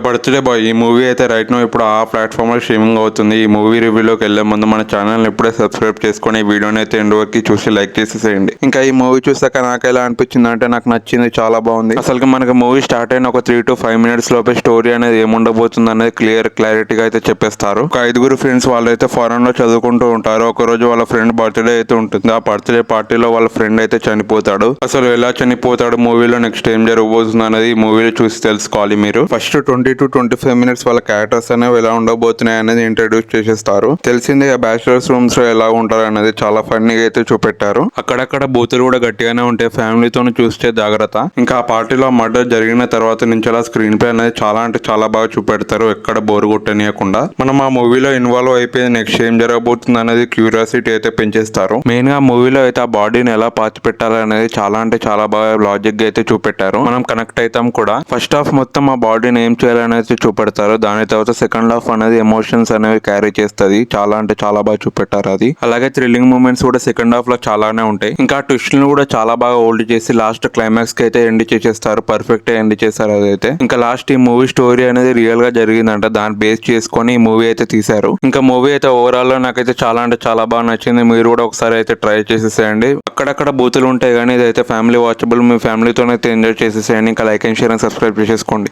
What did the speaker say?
Birthday boy ఈ movie అయితే right no ఇప్పుడు ఆ ప్లాట్ఫామ్ లో స్ట్రీమింగ్ అవుతుంది. ఈ మూవీ రివ్యూలోకి వెళ్లే ముందు మన ఛానల్ ఇప్పుడే సబ్స్క్రైబ్ చేసుకొని ఈ వీడియోని అయితే ఎండ్ వరకు చూసి లైక్ చేసేసేయండి. ఇంకా ఈ మూవీ చూసాక నాకు ఎలా అనిపించింది అంటే నాకు నచ్చింది, చాలా బాగుంది. అసలు మనకి మూవీ స్టార్ట్ అయిన ఒక 3 to 5 minutes లోపే స్టోరీ అనేది ఏముండబోతుంది అనేది క్లారిటీగా అయితే చెప్పేస్తారు. ఒక 5 ఫ్రెండ్స్ వాళ్ళైతే ఫారెన్ లో చదువుకుంటూ ఉంటారు. ఒక రోజు వాళ్ళ ఫ్రెండ్ బర్త్డే అయితే ఉంటుంది. ఆ బర్త్డే పార్టీలో వాళ్ళ ఫ్రెండ్ అయితే చనిపోతాడు. అసలు ఎలా చనిపోతాడు, మూవీలో నెక్స్ట్ ఏం జరగబోతుంది అనేది ఈ మూవీలో చూసి తెలుసుకోవాలి. మీరు ఫస్ట్ 20 to 25 minutes వాళ్ళ క్యారెక్టర్స్ అనేవి ఎలా ఉండబోతున్నాయి అనేది ఇంట్రడ్యూస్ చేసేస్తారు. తెలిసిందే బ్యాచులర్స్ రూమ్స్ లో ఎలా ఉంటారు అనేది చాలా ఫన్నీగా అయితే చూపెట్టారు. అక్కడక్కడ బూతులు కూడా గట్టిగానే ఉంటాయి, ఫ్యామిలీతో చూస్తే జాగ్రత్త. ఇంకా ఆ పార్టీలో మర్డర్ జరిగిన తర్వాత నుంచి అలా స్క్రీన్ ప్లే అనేది చాలా అంటే చాలా బాగా చూపెడతారు, ఎక్కడ బోరు కొట్టనియకుండా. మనం ఆ మూవీలో ఇన్వాల్వ్ అయిపోయి నెక్స్ట్ ఏం జరగబోతుంది అనేది క్యూరియాసిటీ అయితే పెంచేస్తారు. మెయిన్ గా మూవీలో అయితే ఆ బాడీని ఎలా పాతి పెట్టాలి అనేది చాలా అంటే చాలా బాగా లాజిక్ గా అయితే చూపెట్టారు. మనం కనెక్ట్ అవుతాం కూడా. ఫస్ట్ హాఫ్ మొత్తం ఆ బాడీని ఏం చేయాలనేది చూపెడతారు. దాని తర్వాత సెకండ్ హాఫ్ అనేది ఎమోషన్స్ అనేవి క్యారీ చేస్తుంది. చాలా అంటే చాలా బాగా చూపెట్టారు అది. అలాగే థ్రిల్లింగ్ మూమెంట్స్ కూడా సెకండ్ హాఫ్ లో చాలానే ఉంటాయి. ఇంకా ట్విస్ట్ ను కూడా చాలా బాగా హోల్డ్ చేసి లాస్ట్ క్లైమాక్స్ కి అయితే ఎండ్ చేసేస్తారు. పర్ఫెక్ట్ ఎండ్ చేశారు అదైతే. ఇంకా లాస్ట్ ఈ మూవీ స్టోరీ అనేది రియల్ గా జరిగిందంట, దాన్ని బేస్ చేసుకొని ఈ మూవీ అయితే తీశారు. ఇంకా మూవీ అయితే ఓవరాల్ లో నాకైతే చాలా అంటే చాలా బాగా నచ్చింది. మీరు కూడా ఒకసారి అయితే ట్రై చేసేసేయండి. అక్కడక్కడ బూతులు ఉంటాయి కానీ ఇదైతే ఫ్యామిలీ వాచబుల్, మీ ఫ్యామిలీతో అయితే ఎంజాయ్ చేసేసేయండి. ఇంకా like and share and subscribe చేసేసుకోండి.